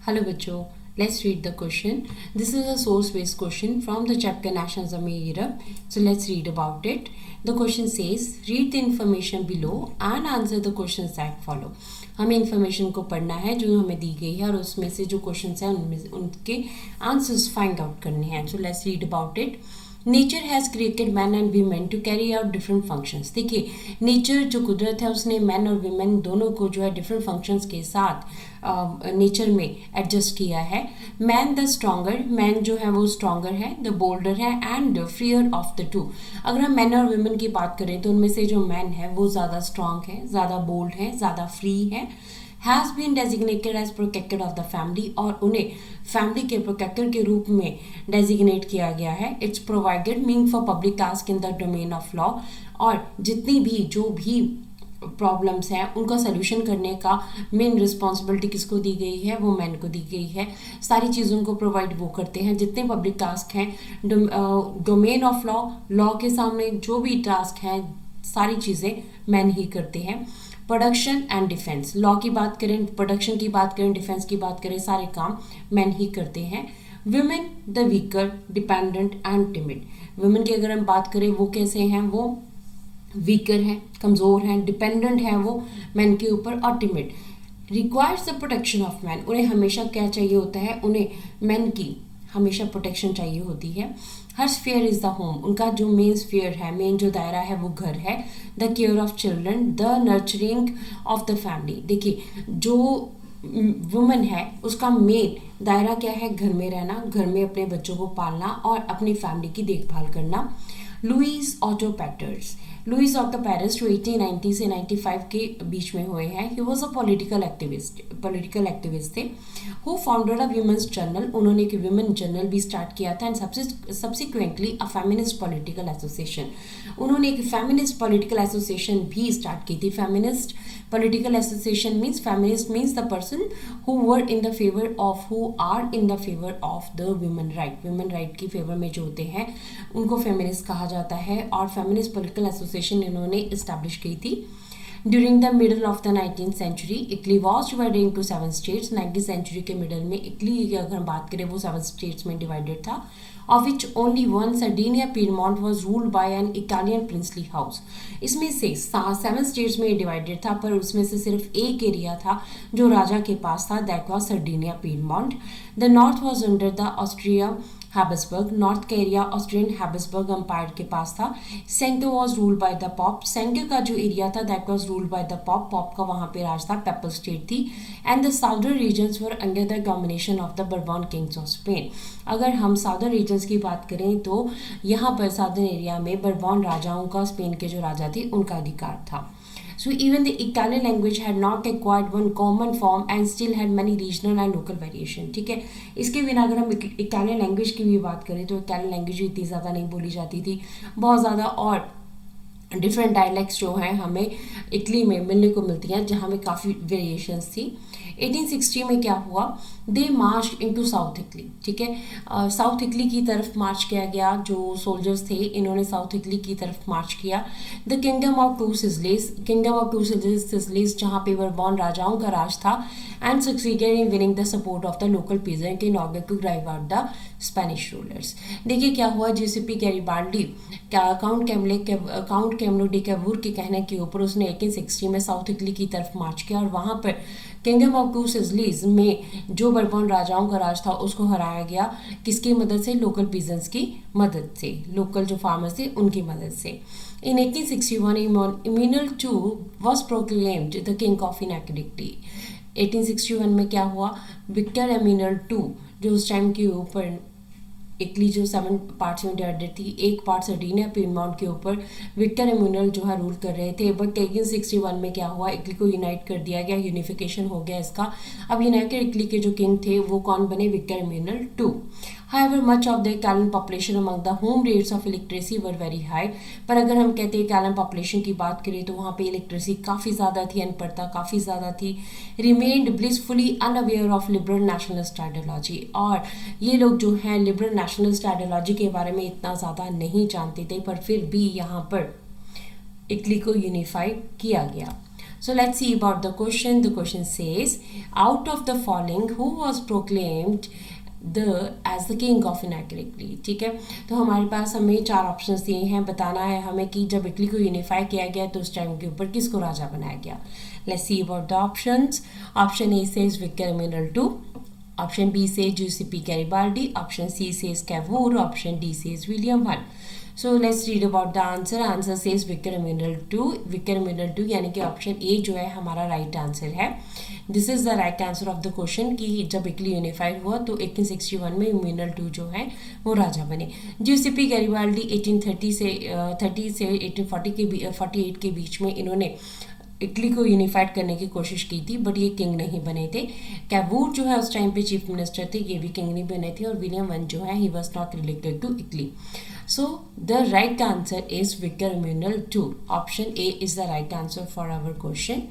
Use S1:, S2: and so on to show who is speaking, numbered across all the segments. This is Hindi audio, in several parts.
S1: Hello बच्चों, let's read the question. This is a source-based question from the chapter National Zamir Europe. So let's read about it. The question says, read the information below and answer the questions that follow. हमें इन्फॉर्मेशन को पढ़ना है जो हमें दी गई है और उसमें से जो क्वेश्चंस हैं उनमें उनके आंसर्स फाइंड आउट करने हैं. So let's read about it. Nature has created man and women to carry out different functions. देखिए, नेचर जो कुदरत है उसने मैन और वीमेन दोनों को जो है डिफरेंट फंक्शंस के साथ नेचर में एडजस्ट किया है. मैन द स्ट्रॉन्गर, मैन जो है वो स्ट्रॉन्गर है, द बोल्डर है and freer of the two. अगर हम मैन और वीमेन की बात करें तो उनमें से जो मैन है वो ज़्यादा स्ट्रॉन्ग है, ज़्यादा बोल्ड है, ज़्यादा फ्री है. Has been designated as protector of the family, और उन्हें फैमिली के प्रोटेक्टर के रूप में डेजिग्नेट किया गया है. It's provided mean for public task in the domain of law, और जितनी भी जो भी प्रॉब्लम्स हैं उनका सोल्यूशन करने का मेन रिस्पॉन्सिबिलिटी किसको दी गई है, वो मैन को दी गई है. सारी चीज़ों को प्रोवाइड वो करते हैं. जितने पब्लिक टास्क हैं डोमेन ऑफ लॉ, लॉ के सामने जो भी टास्क हैं सारी चीज़ें मैन ही करते हैं. प्रोडक्शन एंड डिफेंस, लॉ की बात करें, प्रोडक्शन की बात करें, डिफेंस की बात करें, सारे काम मैन ही करते हैं. Women the weaker, dependent and timid. Women की अगर हम बात करें वो कैसे हैं, वो वीकर हैं, कमज़ोर हैं, डिपेंडेंट हैं वो मैन के ऊपर, और timid. Requires the protection of man, उन्हें हमेशा क्या चाहिए होता है, उन्हें मैन की हमेशा प्रोटेक्शन चाहिए होती है. हर स्फीयर इज़ द होम, उनका जो मेन स्फीयर है, मेन जो दायरा है वो घर है. The care of children, the nurturing of the family. देखिए, जो वुमन है उसका मेन दायरा क्या है, घर में रहना, घर में अपने बच्चों को पालना और अपनी फैमिली की देखभाल करना. Louise Otto Peters, Louise Otto Peters जो 1890 से 95 के बीच में हुए हैं. He was a political activist थे. Who founded a women's journal, उन्होंने एक वीमेन जर्नल भी स्टार्ट किया था. And subsequently a feminist political association, उन्होंने एक फेमिनिस्ट पॉलिटिकल एसोसिएशन भी स्टार्ट की थी. Feminist political association means, feminist means the person who were in the favour of, who are in the favour of the women right. Women right की फेवर में जो होते हैं उनको फेमिनिस्ट कहा जाता है. और फेमिनिस्ट पॉलिटिकल एसोसिएशन इन्होंने इस्टेब्लिश की थी. During the middle of the 19th century Italy was divided into 7 states. 19th century के मिडल में इटली की अगर हम बात करें वो 7 स्टेट्स में डिवाइडेड था. of which only one, Sardinia Piedmont, was ruled by an Italian princely house. इसमें से 7 स्टेट्स में डिवाइडेड था, पर उसमें से सिर्फ एक एरिया था जो राजा के पास था, that was Sardinia Piedmont. The north was under the Austria Habsburg, north का एरिया ऑस्ट्रियन हैबिसबर्ग एम्पायर के पास था. Centre was ruled by the pope, centre का जो एरिया था that was ruled by the pope, pope का वहाँ पे राज था, पेपल स्टेट थी. And the southern regions were under the domination of the Bourbon kings of Spain. अगर हम साउदर्न रीजन्स की बात करें तो यहाँ पर साउदर्न एरिया में बर्बन राजाओं का, स्पेन के जो राजा थे उनका अधिकार था. So even the Italian language had not acquired one common form and still had many regional and local variation. ठीक है, इसके बिना अगर हम इटालियन लैंग्वेज की भी बात करें तो इटालियन लैंग्वेज इतनी ज़्यादा नहीं बोली जाती थी, बहुत ज़्यादा और डिफरेंट डायलैक्ट्स जो हैं हमें इटली में मिलने को मिलती हैं जहाँ में काफ़ी वेरिएशंस थी. 1860 में क्या हुआ, दे मार्च इनटू साउथ इटली. ठीक है, साउथ इटली की तरफ मार्च किया गया. जो सोल्जर्स थे इन्होंने साउथ इटली की तरफ मार्च किया. The kingdom of two Sicilies, जहाँ पे बर्बन राजाओं का राज था. And succeeded in winning the support of the local peasant in order to drive out the Spanish rulers. देखिए क्या हुआ, जीसीपी Garibaldi count Camillo di Cavour के कहने के ऊपर उसने 1860 में साउथ इटली की तरफ मार्च किया और वहाँ पर किंगडम ऑफ टू सिजलीज में जो बर्बन राजाओं का राज था उसको हराया गया. किसकी मदद से, लोकल पीजेंट्स की मदद से, लोकल जो फार्मर्स थे उनकी मदद से. In 1861, Emmanuel II was proclaimed the king of inequality. 1861 में क्या हुआ, विक्टर एमिनल II जो उस टाइम के ऊपर इटली जो 7 पार्ट्स में डिवाइडेड थी, एक पार्ट सर्डिनिया पीडमॉन्ट के ऊपर विक्टर एम्यूनल जो है रूल कर रहे थे. बट 1861 में क्या हुआ, इटली को यूनाइट कर दिया गया, यूनिफिकेशन हो गया इसका. अब यूनाइटेड इटली के जो किंग थे वो कौन बने, Victor एम्यूनल II. However, much of the Italian population among the whom rates of electricity were very high. पर अगर हम कहते हैं इटालियन पॉपुलेशन की बात करें तो वहाँ पे इलेक्ट्रिसिटी काफ़ी ज़्यादा थी, अनपढ़ता काफ़ी ज़्यादा थी. Remained blissfully unaware of liberal nationalist ideology. और ये लोग जो हैं लिबरल नेशनलिस्ट आइडियोलॉजी के बारे में इतना ज़्यादा नहीं जानते थे, पर फिर भी यहाँ पर इटली को यूनिफाई किया गया. So let's see about the question. The question says, out of the following, who was proclaimed as the king of इनैक्रेटली. ठीक है, तो हमारे पास हमें 4 ऑप्शंस दिए हैं. बताना है हमें कि जब इटली को यूनिफाई किया गया तो उस टाइम के ऊपर किसको राजा बनाया गया. Let's see about the options. Option A says Victor Emmanuel II. Option B says Giuseppe Garibaldi. Option C says Cavour. Option D says William I. So let's read about the answer. Answer says Victor Emmanuel II. Victor Emmanuel II यानी कि ऑप्शन ए जो है हमारा राइट आंसर है. This is the right answer of the question कि जब इटली यूनिफाइड हुआ तो 1861 में इम्यूनल II जो है वो राजा बने. जूसेपी गैरिबाल्डी 1830 से 1848 के बीच में इन्होंने इटली को यूनिफाइड करने की कोशिश की थी, बट ये किंग नहीं बने थे. कैवूर जो है उस टाइम पे चीफ मिनिस्टर थे, ये भी किंग नहीं बने थे. और विलियम I जो है he was not related to Italy. So the right answer is Victor Emmanuel II. Option A is the right answer for our question.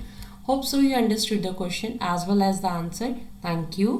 S1: Hope so you understood the question as well as the answer. Thank you.